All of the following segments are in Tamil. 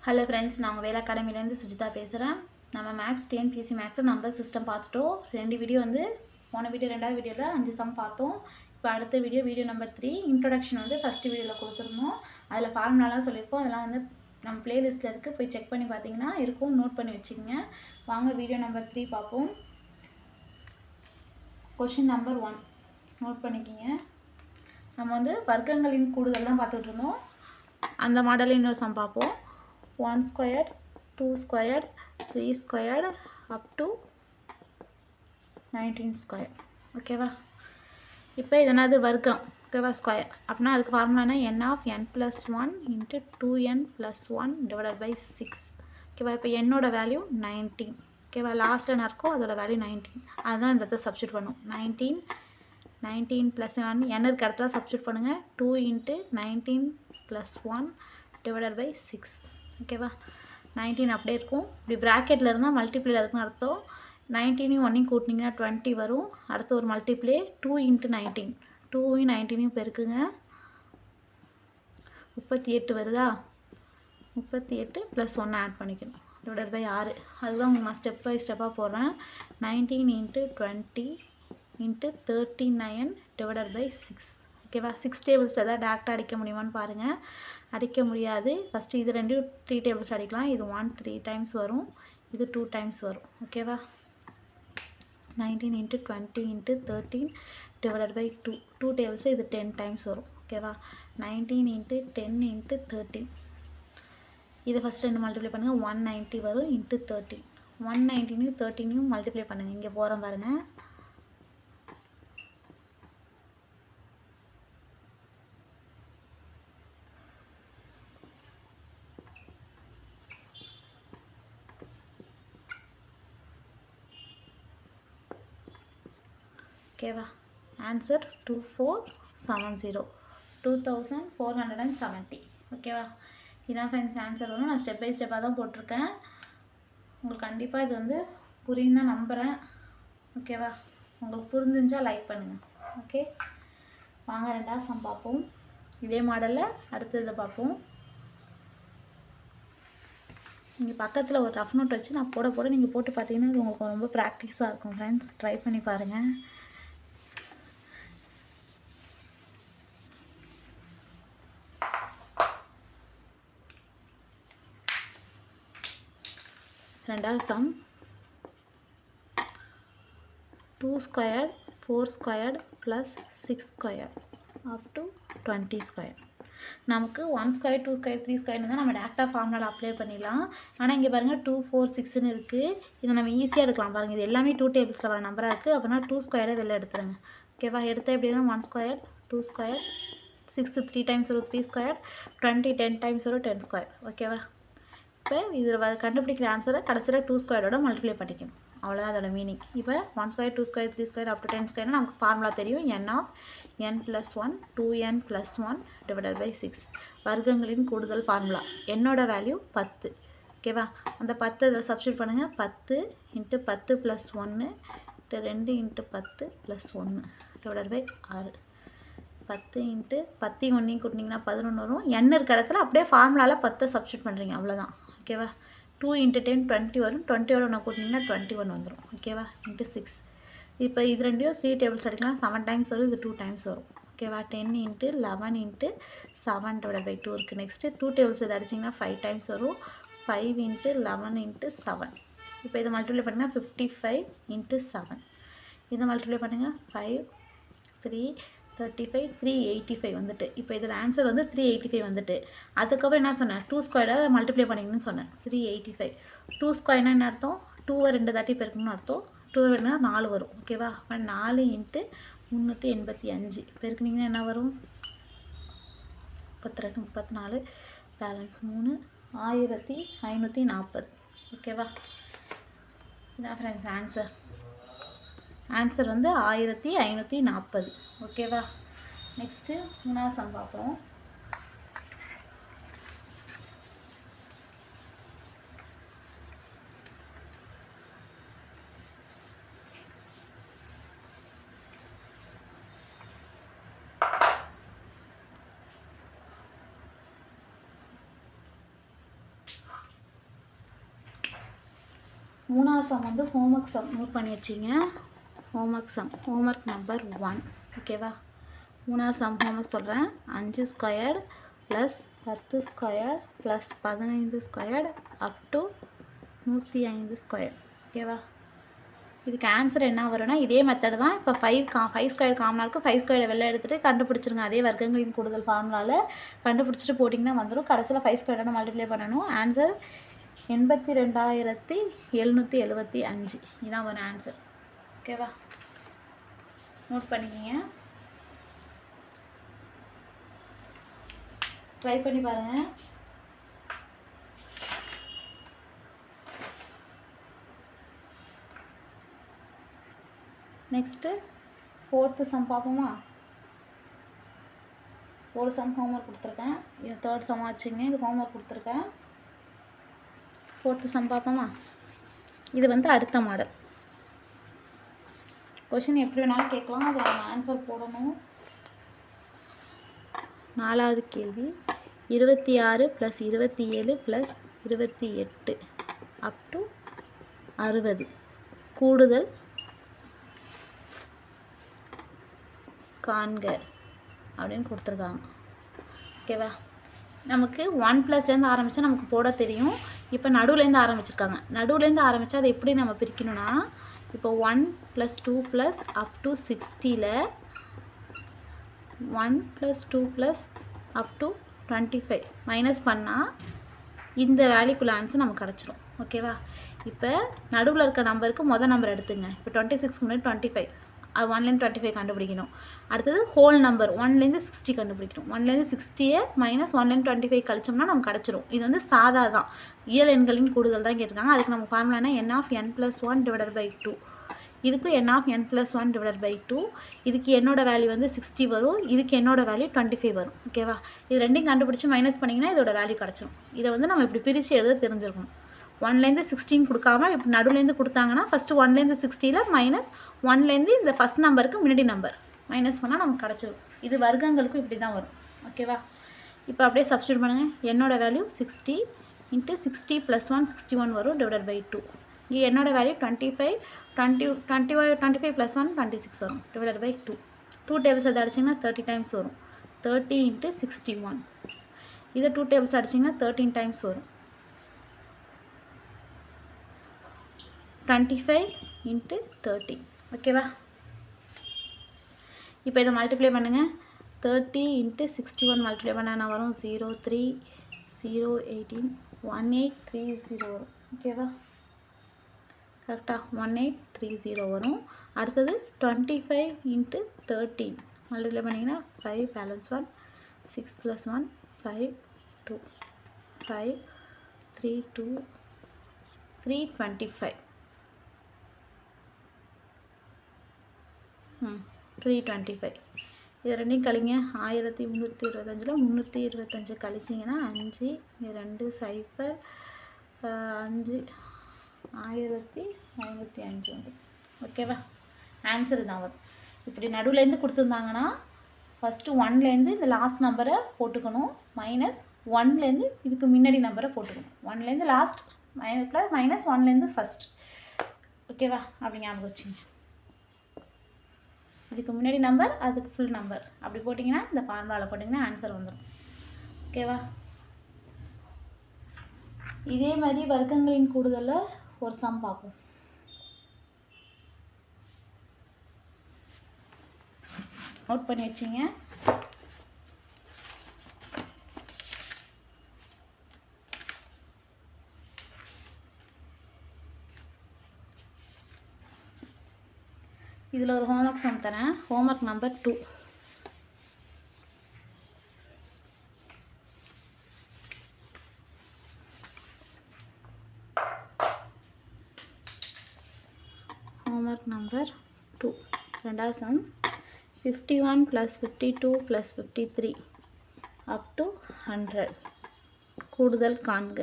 ஹலோ ஃப்ரெண்ட்ஸ், நான் உங்கள் வேலை அகாடமிலேருந்து சுஜிதா பேசுகிறேன். நம்ம maths TNPSC maths number system பார்த்துட்டோம். 2 வீடியோ போன வீடியோ 2வது வீடியோவில் 5 சம் பார்த்தோம். இப்போ அடுத்த வீடியோ நம்பர் 3 இன்ட்ரொடக்ஷன் ஃபஸ்ட்டு வீடியோவில் கொடுத்துருந்தோம். அதில் ஃபார்முலாலாம் சொல்லியிருப்போம். அதெல்லாம் நம்ம பிளேலிஸ்ட்டில் இருக்குது, போய் செக் பண்ணி பார்த்தீங்கன்னா இருக்கும். நோட் பண்ணி வச்சுக்கோங்க. வாங்க வீடியோ நம்பர் 3 பார்ப்போம். கொஷின் நம்பர் 1 நோட் பண்ணிக்கிங்க. நம்ம வர்க்கங்களின் கூடுதல் தான் பார்த்துட்டு இருந்தோம். அந்த மாடலில் இன்னொரு சம் பார்ப்போம். 1 squared, 2 squared, 3 squared up to 19 squared. ஓகேவா? இப்போ இதனது வர்க்கம், ஓகேவா? ஸ்கொயர் அப்படின்னா அதுக்கு ஃபார்முலானா n of n plus 1 into 2n plus 1 divided by 6. ஓகேவா? இப்போ என்னோட வேல்யூ 19. ஓகேவா? லாஸ்ட்டில் என்ன இருக்கோ அதோட வேல்யூ 19. அதுதான் இந்த இடத்துல சப்ஸ்டியூட் பண்ணும். 19 plus 1 n இருக்க இடத்துல சப்ஸ்டியூட் பண்ணுங்கள். 2 into 19 plus 1 divided by 6. ஓகேவா? 19 அப்படியே இருக்கும். இப்படி ப்ராக்கெட்டில் இருந்தால் மல்டிப்ளேயில் இருக்குன்னு அர்த்தம். 19 1 கூட்டினீங்கன்னா 20 வரும். அடுத்து ஒரு மல்டிப்ளே 2 into 19, 2 19 பெருக்குங்க, 38 வருதா? 38 + 1 ஆட் பண்ணிக்கணும், டிவைடட் பை 6. அதுதான் நான் ஸ்டெப் பை ஸ்டெப்பாக போடுறேன். 19 into 20 into 39 டிவைடட் பை 6. ஓகேவா? 6 டேபிள்ஸ் எதாவது டேரெக்டாக அடிக்க முடியுமான்னு பாருங்கள். அடிக்க முடியாது. ஃபஸ்ட்டு இது 2 3 டேபிள்ஸ் அடிக்கலாம். இது 1 3 டைம்ஸ் வரும், இது 2 டைம்ஸ் வரும். ஓகேவா? 19 into 20 into 13 divided by 2 2 tables, இது 10 டைம்ஸ் வரும். ஓகேவா? 19 into 10 into 13. இதை ஃபஸ்ட் 2 மல்டிப்ளை பண்ணுங்கள், 190 வரும் into 13. 119 13 மல்டிப்ளை பண்ணுங்கள். இங்கே போகிறோம் பாருங்கள். ஓகேவா? ஆன்சர் 2470, 2470. ஓகேவா? இதான் ஃப்ரெண்ட்ஸ் ஆன்சர் வரும். நான் ஸ்டெப் பை ஸ்டெப்பாக தான் போட்டிருக்கேன். உங்களுக்கு கண்டிப்பாக இது புரியும் தான் நம்புகிறேன். ஓகேவா? உங்களுக்கு புரிஞ்சுஞ்சால் லைக் பண்ணுங்கள். ஓகே, வாங்க 2வது சம் பார்ப்போம். இதே மாடலில் அடுத்ததை பார்ப்போம். நீங்கள் பக்கத்தில் ஒரு ரஃப் நோட் வச்சு நான் போட நீங்கள் போட்டு பார்த்தீங்கன்னா அது உங்களுக்கு ரொம்ப ப்ராக்டிஸாக இருக்கும் ஃப்ரெண்ட்ஸ். ட்ரை பண்ணி பாருங்கள். ரெண்டாவது some 2 squared 4 squared plus 6 squared up to 20 squared. நமக்கு 1 squared 2 squared 3 squared தான் நம்ம டேரெக்டாக ஃபார்முலா அப்ளை பண்ணிடலாம். ஆனால் இங்கே பாருங்கள் 2 4 6ன்னு இருக்குது. இதை நம்ம ஈஸியாக எடுக்கலாம் பாருங்கள். இது எல்லாமே 2 டேபிள்ஸில் வர நம்பராக இருக்குது. அப்படின்னா 2 squared வெளில எடுத்துருங்க. ஓகேவா? எடுத்தால் எப்படி தான் 1 squared 2 squared 6 3 டைம்ஸ் வரும் 3 squared 20 10 டைம்ஸ் வரும் 10 squared. ஓகேவா? இப்போ இதில் கண்டுபிடிக்கிற ஆன்சரை கடைசியில் 2 ஸ்கொயரோட மல்டிப்ளை பண்ணிக்கணும். அவ்வளோதான் அதோட மீனிங். இப்போ 1 squared 2 squared 3 squared up to 10 squared நமக்கு ஃபார்முலா தெரியும். n of n plus 1 2n plus 1 divided by 6. வர்க்கங்களின் கூடுதல் ஃபார்முலா. என்னோட வேல்யூ 10. ஓகேவா? அந்த 10 இதில் சப்ஸ்டியூட் பண்ணுங்கள். 10 into 10 plus 1 into 2 into 10 plus 1 divided by 6. 10 into 10 1 கூட்டினீங்கன்னா 11 வரும். n இருக்க இடத்துல அப்படியே ஃபார்முலாவில் 10 சப்ஸ்டியூட் பண்ணுறீங்க, அவ்வளோதான். ஓகேவா? 2 into 10 20 வரும். 20ஓட 1 கூட்டினீங்கன்னா 21 வந்துடும். ஓகேவா? into 6. இப்போ இது 2 3 டேபிள்ஸ் அடிக்கலாம். 7 டைம்ஸ் வரும், இது 2 டைம்ஸ் வரும். ஓகேவா? 10 into 11 into 7 divided by 2 இருக்குது. நெக்ஸ்ட்டு 2 டேபிள்ஸ் இது அடிச்சிங்கன்னா 5 டைம்ஸ் வரும். 5 into 11 into 7. இப்போ இதை மல்டிப்ளை பண்ணிங்கன்னா 55 into 7. இதை மல்டிப்ளை பண்ணுங்கள். 5 3 35 385 வந்துட்டு. இப்போ இதில் ஆன்சர் 385 வந்துட்டு. அதுக்கப்புறம் என்ன சொன்னேன்? 2 ஸ்கொயரை மல்டிப்ளை பண்ணிங்கன்னு சொன்னேன். 385. 2 ஸ்கொயர்னா என்ன அர்த்தம்? 2 2 தாட்டி பெருக்கணும்னு அர்த்தம். 2 வேணுன்னா 4 வரும். ஓகேவா? 4 into 385 பெருக்குனிங்கன்னா என்ன வரும்? 32 34 பேலன்ஸ் 3 1540. ஓகேவா? இதான் ஃப்ரெண்ட்ஸ் ஆன்சர். ஆன்சர் 1540. ஓகேவா? நெக்ஸ்ட்டு 3வது சம் பார்ப்போம். மூணாவது சம் வந்து ஹோம்ஒர்க் சம் நோட் பண்ணி வச்சிங்க. Homework number 1. ஓகேவா? மூணாவது சம் ஹோம்ஒர்க் சொல்கிறேன். 5 squared plus 10 squared plus 15 squared up to 105 square. ஓகேவா? இதுக்கு ஆன்சர் என்ன வரும்னா இதே மெத்தட் தான். இப்போ 5 ஸ்கொயர் காமனாக இருக்குது. 5 ஸ்கொயரை வெளில எடுத்துகிட்டு கண்டுபிடிச்சிருங்க. அதே வர்க்கங்களின் கூடுதல் ஃபார்முலாவில் கண்டுபிடிச்சிட்டு போட்டிங்கன்னா வந்துடும். கடைசியில் 5 ஸ்கொயரோட மல்டிப்ளை பண்ணணும். ஆன்சர் 82,775. இதான் வரும் ஆன்சர். ஓகேவா? நோட் பண்ணிக்கிங்க. ட்ரை பண்ணி பாருங்கள். நெக்ஸ்ட்டு 4th சம் பார்ப்போமா? ஒரு சம் ஹோம்ஒர்க் கொடுத்துருக்கேன். இது 3rd சம் ஆச்சுங்க. இது ஹோம்ஒர்க் கொடுத்துருக்கேன். 4th சம் பார்ப்போமா? இது வந்து அடுத்த மாடல். கொஷின் எப்படி வேணாலும் கேட்கலாம். அது நம்ம ஆன்சர் போடணும். 4வது கேள்வி 26 + 27 + 28 அப் டு 60 கூடுதல் காண்க அப்படின்னு கொடுத்துருக்காங்க. ஓகேவா? நமக்கு 1+லேருந்து ஆரம்பித்தா நமக்கு போட தெரியும். இப்போ நடுவுலேருந்து ஆரம்பிச்சிருக்காங்க. நடுவுலேருந்து ஆரம்பித்தா அதை எப்படி நம்ம பிரிக்கணும்னா, இப்போ 1 + 2 + அப் டு 60ல் 1 + 2 + அப் டு 25 மைனஸ் பண்ணால் இந்த வேல்யூக்குள்ள ஆன்சர் நமக்கு கிடச்சிரும். ஓகேவா? இப்போ நடுவில் இருக்க நம்பருக்கு மொதல் நம்பர் எடுத்துங்க. இப்போ 26க்கு முன்னாடி 25, அது 1லேருந்து 25 கண்டுபிடிக்கணும். அடுத்தது ஹோல் நம்பர் 1லேருந்து 60 கண்டுபிடிக்கணும். 1லேருந்து 60 மைனஸ் 1லேருந்து 25 கழிச்சோம்னா நமக்கு கிடச்சிரும். இது வந்து சாதா தான், இயல் எண்களின் கூடுதல் தான் கேட்டிருக்காங்க. அதுக்கு நம்ம ஃபார்முலானா n(n+1)/2. இதுக்கு n(n+1)/2. இதுக்கு என்னோட வேல்யூ வந்து 60 வரும். இதுக்கு என்னோட வேல்யூ 25 வரும். ஓகேவா? இது ரெண்டையும் கண்டுபிடிச்சி மைனஸ் பண்ணிங்கன்னா இதோட வேல்யூ கிடச்சிரும். இதை வந்து நம்ம இப்படி பிரித்து எழுத தெரிஞ்சிருக்கணும். 1லேருந்து 16 கொடுக்காம இப்போ நடுவுலேருந்து கொடுத்தாங்கன்னா ஃபஸ்ட்டு 1லேருந்து 60ல் மைனஸ் 1லேருந்து இந்த ஃபஸ்ட் நம்பருக்கு முன்னாடி நம்பர் மைனஸ் பண்ணால் நமக்கு கிடச்சிடும். இது வர்க்கங்களுக்கும் இப்படி தான் வரும். ஓகேவா? இப்போ அப்படியே சப்ஸ்டியூட் பண்ணுங்கள். என்னோட வேல்யூ 60 × 60 + 1 61 வரும் /2. இங்கே என்னோட வேல்யூ 25 25 + 1 26 வரும் /2. 2 டேபிள்ஸ் அதை அடிச்சிங்கன்னா 30 டைம்ஸ் வரும். 30 × 61. இதை 2 டேபிள்ஸ் அடிச்சிங்கன்னா 13 டைம்ஸ் வரும். 25 × 30. ஓகேவா? இப்போ இதை மல்டிப்ளை பண்ணுங்கள். 30 × 61 மல்டிப்ளை பண்ணால் வரும் 03 018 1830 வரும். ஓகேவா? கரெக்டாக 1830 வரும். அடுத்தது 25 × 13 மல்டிப்ளை பண்ணிங்கன்னா 5 பேலன்ஸ் 1 6 + 1 5 2 5 3 2 325 325. இது ரெண்டையும் கழிங்க. 1325ல் 325 கழிச்சிங்கன்னா 5 2 0 5 1505 வந்து. ஓகேவா? ஆன்சர் தான் வரும். இப்படி நடுவுலேருந்து கொடுத்துருந்தாங்கன்னா ஃபஸ்ட்டு 1லேருந்து இந்த லாஸ்ட் நம்பரை போட்டுக்கணும். மைனஸ் 1லேருந்து இதுக்கு முன்னாடி நம்பரை போட்டுக்கணும். 1லேருந்து லாஸ்ட் மைனஸ் 1லேருந்து ஃபஸ்ட். ஓகேவா? அப்படி ஞாபகம் வச்சுங்க. இதுக்கு முன்னாடி நம்பர், அதுக்கு ஃபுல் நம்பர் அப்படி போட்டிங்கன்னா இந்த ஃபார்முலாவில் போட்டிங்கன்னா ஆன்சர் வந்துடும். ஓகேவா? இதே மாதிரி வர்க்கங்களின் கூடுதலில் ஒரு சம் பார்ப்போம். நோட் பண்ணி வச்சிங்க. இதில் ஒரு ஹோம்ஒர்க் சம் தரேன். Homework number 2. ஹோம்ஒர்க் நம்பர் 2 ரெண்டாவது சம் 51 + 52 + 53 அப் டு 100 கூடுதல் காண்க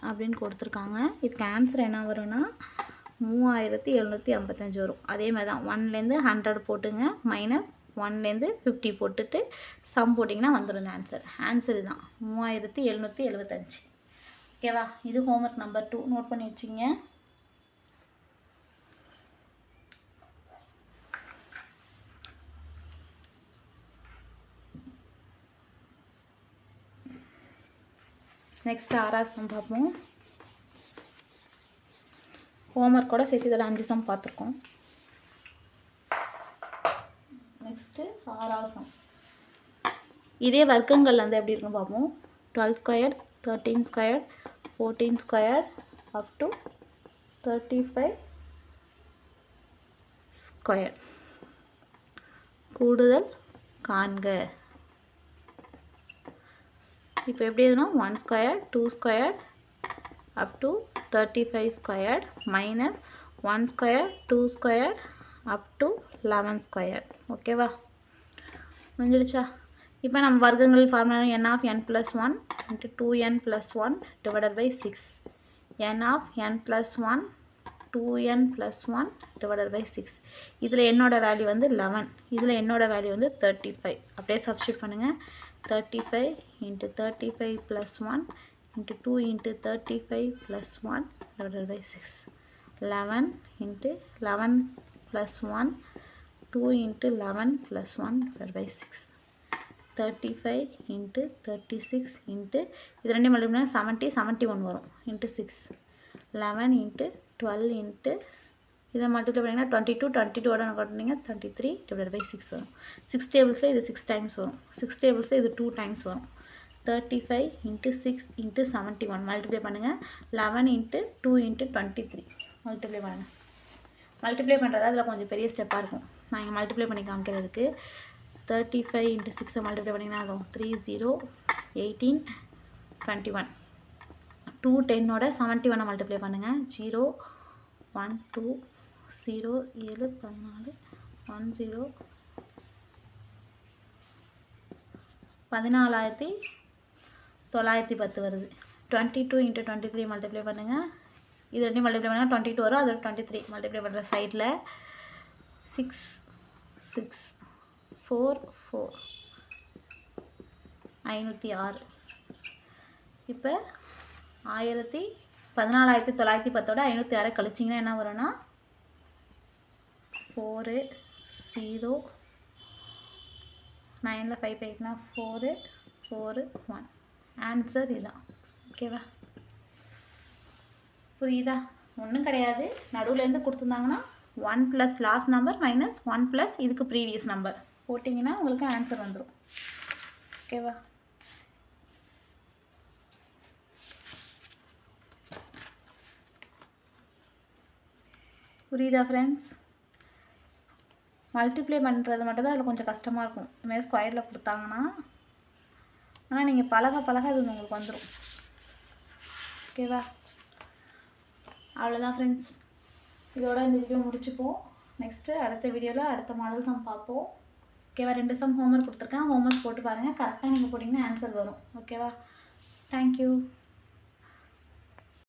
அப்படின்னு கொடுத்துருக்காங்க. இதுக்கு ஆன்சர் என்ன வரும்னா 3755 வரும். அதே மாதிரி தான் 1லேருந்து 100 போட்டுங்க. மைனஸ் 1லேருந்து 50 போட்டுட்டு சம் போட்டிங்கன்னா வந்துடும் இந்த ஆன்சர் தான் 3775. ஓகேவா? இது ஹோம்ஒர்க் நம்பர் 2 நோட் பண்ணி வச்சிங்க. நெக்ஸ்ட் 6வது சம் பார்ப்போம். ஹோம்ஒர்க்கோட சேர்த்து இதோட 5 சம் பார்த்துருக்கோம். நெக்ஸ்ட்டு 6வது சம். இதே வர்க்கங்கள் வந்து எப்படி இருக்குன்னு பார்ப்போம். 12 square, 13 square, 14 square up to 35 square. கூடுதல் காண்க. இப்போ எப்படி எதுனா 1 square, 2 square up to 35 square minus 1 square, 2 square up to 11 square. ஓகேவா, முடிஞ்சிடுச்சா? இப்போ நம்ம வர்க்கங்கள் formula n of n plus 1 into 2n plus 1 divided by 6. n of n plus 1 2n plus 1 divided by 6. இதில் என்னோட வேல்யூ வந்து 11, இதில் என்னோட வேல்யூ வந்து 35. அப்படியே சப்ஸ்டியூட் பண்ணுங்கள். 35 into 35 plus 1 into 2 into 35 plus 1 divided by 6. 11 into 11 plus 1 2 into 11 plus 1 divided by 6. 35 into 36 into இது ரெண்டு மல்டிப்ளை 70 71 வரும் into 6. 11 into 12 into இதை மல்டிப்ளை பண்ணிங்கன்னா 22 22ஓட கட்டினீங்க 33 divided by 6 வரும். 6 டேபிள்ஸில் இது 6 டைம்ஸ் வரும். 6 டேபிள்ஸில் இது 2 டைம்ஸ் வரும். 35 into 6 into 71 மல்டிப்ளை பண்ணுங்கள். 11 into 2 into 23 மல்டிப்ளை பண்ணுங்கள். மல்டிப்ளை பண்ணுறது அதில் கொஞ்சம் பெரிய ஸ்டெப்பாக இருக்கும். நான் இங்கே மல்டிப்ளை பண்ணி காமிக்கிறதுக்கு 35 into 6 மல்டிப்ளை பண்ணிங்கன்னா வரும் 30 18 21. 2 10ஓட 71 மல்டிப்ளை பண்ணுங்கள். 0 1 2 0 7 14 1 0 14910 வருது. 22 into 23 மல்டிப்ளை பண்ணுங்கள். இது ரெண்டையும் மல்டிப்ளை பண்ணால் 22 வரும். அது 23 மல்டிப்ளை பண்ணுற சைடில் 6 6 4 4 506. இப்போ 14910ஓட 506 கழிச்சிங்கன்னா என்ன வரும்னா 4 0 9ல் 5 போயிட்டுனா 4 4 1. ஆன்சர் இதுதான். ஓகேவா, புரியுதா? ஒன்றும் கிடையாது. நடுவுலேருந்து கொடுத்துருந்தாங்கன்னா 1 + லாஸ்ட் நம்பர் மைனஸ் 1 + இதுக்கு ப்ரீவியஸ் நம்பர் போட்டிங்கன்னா உங்களுக்கு ஆன்சர் வந்துடும். ஓகேவா, புரியுதா ஃப்ரெண்ட்ஸ்? மல்டிப்ளை பண்ணுறது மட்டும் தான் அதில் கொஞ்சம் கஷ்டமாக இருக்கும். இதுமாதிரி ஸ்கொயரில் கொடுத்தாங்கன்னா, ஆனால் நீங்கள் பழக பழக அது உங்களுக்கு வந்துடும். ஓகேவா, அவ்வளோதான் ஃப்ரெண்ட்ஸ். இதோட இந்த வீடியோ முடிச்சுப்போம். நெக்ஸ்ட்டு அடுத்த வீடியோவில் அடுத்த மாடல் சம் பார்ப்போம். ஓகேவா, 2 சம் ஹோம்ஒர்க் கொடுத்துருக்கேன். ஹோம்ஒர்க் போட்டு பாருங்கள். கரெக்டாக நீங்கள் போட்டிங்கன்னா ஆன்சர் வரும். ஓகேவா, தேங்க்யூ.